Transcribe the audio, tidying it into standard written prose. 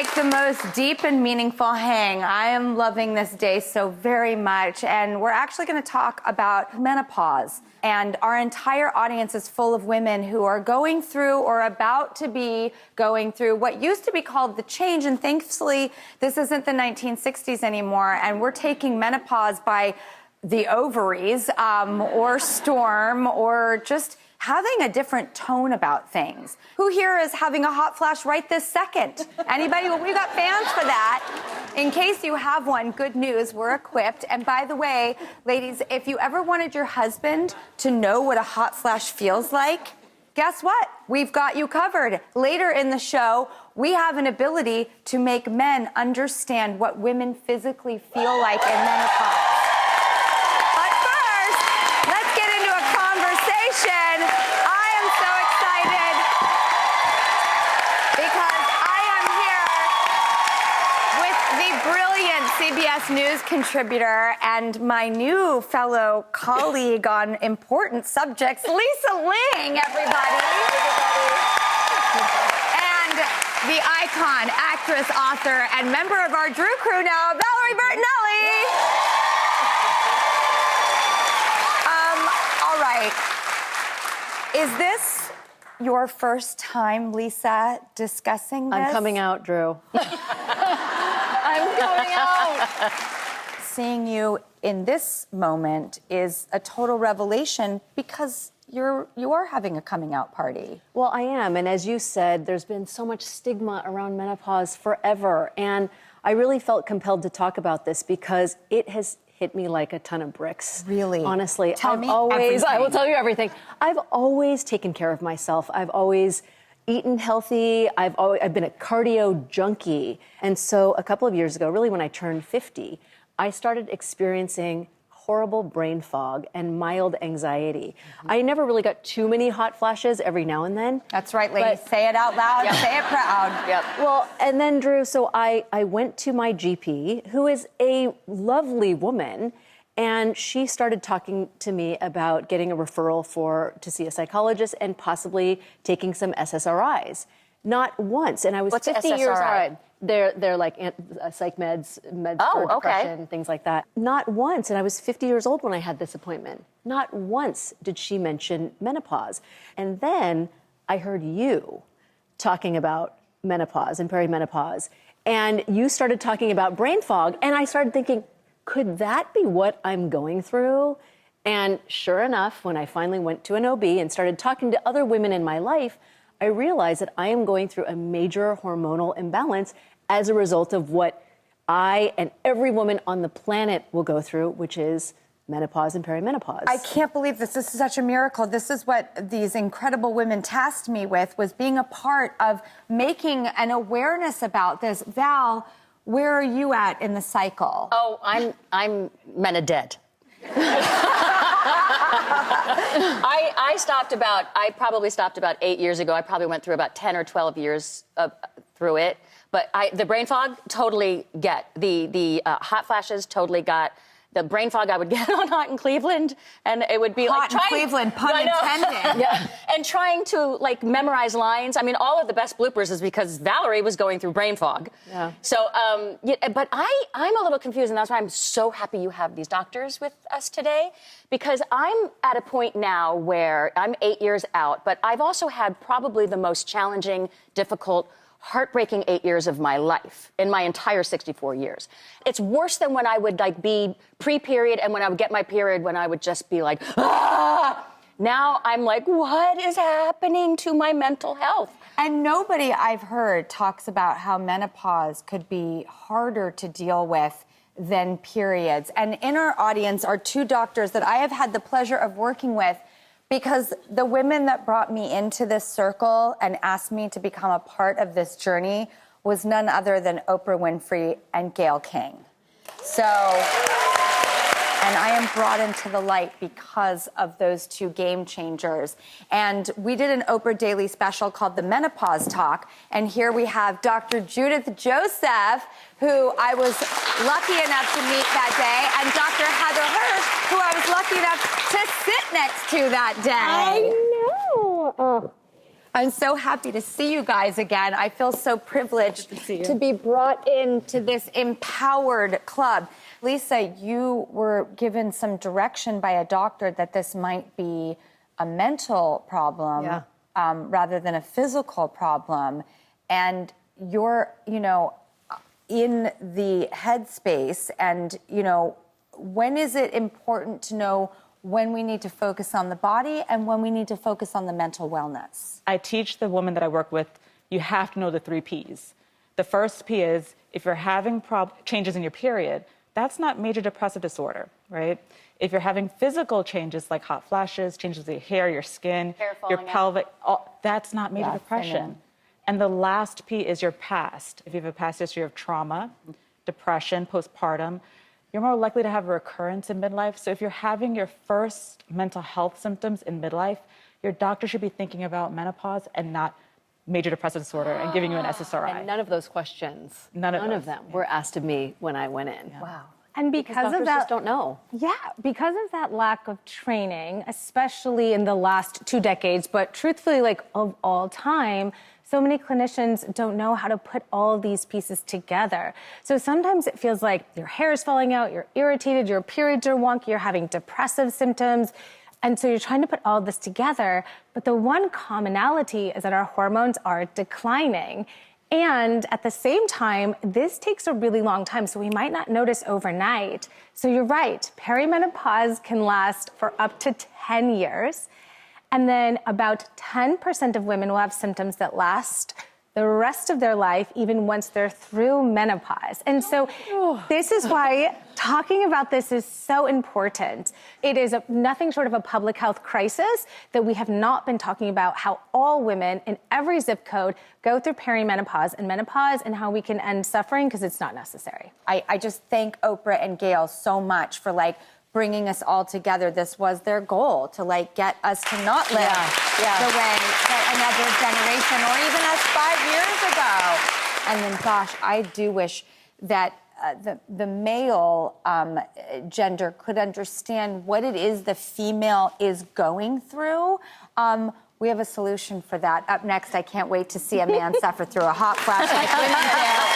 like the most deep and meaningful hang. I am loving this day so very much, and we're actually going to talk about menopause. And our entire audience is full of women who are going through or about to be going through what used to be called the change, and thankfully this isn't the 1960s anymore, and we're taking menopause by the ovaries or storm or just having a different tone about things. Who here is having a hot flash right this second? Anybody? Well, we've got fans for that. In case you have one, good news, we're equipped. And by the way, ladies, if you ever wanted your husband to know what a hot flash feels like, guess what? We've got you covered. Later in the show, we have an ability to make men understand what women physically feel like in menopause. CBS News contributor and my new fellow colleague on important subjects, Lisa Ling, everybody. And the icon, actress, author, and member of our Drew crew now, Valerie Bertinelli. All right. Is this your first time, Lisa, discussing this? I'm coming out, Drew. I'm coming out. Seeing you in this moment is a total revelation because you are having a coming out party. Well, I am, and as you said, there's been so much stigma around menopause forever, and I really felt compelled to talk about this because it has hit me like a ton of bricks. Really? Honestly, Tell me everything. I will tell you everything. I've always taken care of myself. I've always eaten healthy. I've been a cardio junkie. And so a couple of years ago, really when I turned 50, I started experiencing horrible brain fog and mild anxiety. I never really got too many hot flashes every now and then. That's right, ladies. Say it out loud. Yep. Say it proud. Yep. Well, and then, Drew, so I went to my GP, who is a lovely woman, and she started talking to me about getting a referral to see a psychologist and possibly taking some SSRIs. Not once. And I was 50 years old. They're like psych meds for depression, things like that. Not once. And I was 50 years old when I had this appointment. Not once did she mention menopause. And then I heard you talking about menopause and perimenopause. And you started talking about brain fog. And I started thinking, could that be what I'm going through? And sure enough, when I finally went to an OB and started talking to other women in my life, I realized that I am going through a major hormonal imbalance as a result of what I and every woman on the planet will go through, which is menopause and perimenopause. I can't believe this. This is such a miracle. This is what these incredible women tasked me with, was being a part of making an awareness about this. Val, where are you at in the cycle? Oh, I'm mena-dead. I probably stopped about 8 years ago. I probably went through about 10 or 12 years through it. But the brain fog, totally get. The hot flashes, totally got. The brain fog I would get on Hot in Cleveland, and it would be Hot in Cleveland, pun intended. Yeah. And trying to memorize lines. I mean, all of the best bloopers is because Valerie was going through brain fog. Yeah. So, but I'm a little confused, and that's why I'm so happy you have these doctors with us today, because I'm at a point now where I'm 8 years out, but I've also had probably the most challenging, difficult, heartbreaking 8 years of my life in my entire 64 years. It's worse than when I would be pre-period and when I would get my period, when I would just be like, ah! Now I'm like, what is happening to my mental health? And nobody I've heard talks about how menopause could be harder to deal with than periods. And in our audience are two doctors that I have had the pleasure of working with, because the women that brought me into this circle and asked me to become a part of this journey was none other than Oprah Winfrey and Gayle King. So, and I am brought into the light because of those two game changers. And we did an Oprah Daily special called The Menopause Talk. And here we have Dr. Judith Joseph, who I was lucky enough to meet that day, and Dr. Heather Hirsch, who I was lucky enough to sit next to that day. I know. I'm so happy to see you guys again. I feel so privileged to be brought into this empowered club. Lisa, you were given some direction by a doctor that this might be a mental problem rather than a physical problem. And you're, in the headspace. And, when is it important to know when we need to focus on the body and when we need to focus on the mental wellness? I teach the women that I work with, you have to know the 3 Ps. The first P is if you're having changes in your period, that's not major depressive disorder, right? If you're having physical changes like hot flashes, changes in your hair, your skin, your pelvic, that's not major depression. And the last P is your past. If you have a past history of trauma, depression, postpartum, you're more likely to have a recurrence in midlife. So if you're having your first mental health symptoms in midlife, your doctor should be thinking about menopause and not major depressive disorder and giving you an SSRI. And none of those questions, none of them were asked of me when I went in. Yeah. Wow. And because of that, just don't know. Yeah, because of that lack of training, especially in the last 2 decades, but truthfully, like of all time, so many clinicians don't know how to put all these pieces together. So sometimes it feels like your hair is falling out, you're irritated, your periods are wonky, you're having depressive symptoms. And so you're trying to put all this together. But the one commonality is that our hormones are declining. And at the same time, this takes a really long time, so we might not notice overnight. So you're right, perimenopause can last for up to 10 years. And then about 10% of women will have symptoms that last the rest of their life, even once they're through menopause. And so this is why talking about this is so important. It is nothing short of a public health crisis that we have not been talking about how all women in every zip code go through perimenopause and menopause and how we can end suffering because it's not necessary. I just thank Oprah and Gail so much for bringing us all together. This was their goal, to get us to not live the way that another generation or even us 5 years ago. And then, gosh, I do wish that the male gender could understand what it is the female is going through. We have a solution for that. Up next, I can't wait to see a man suffer through a hot flash like women do.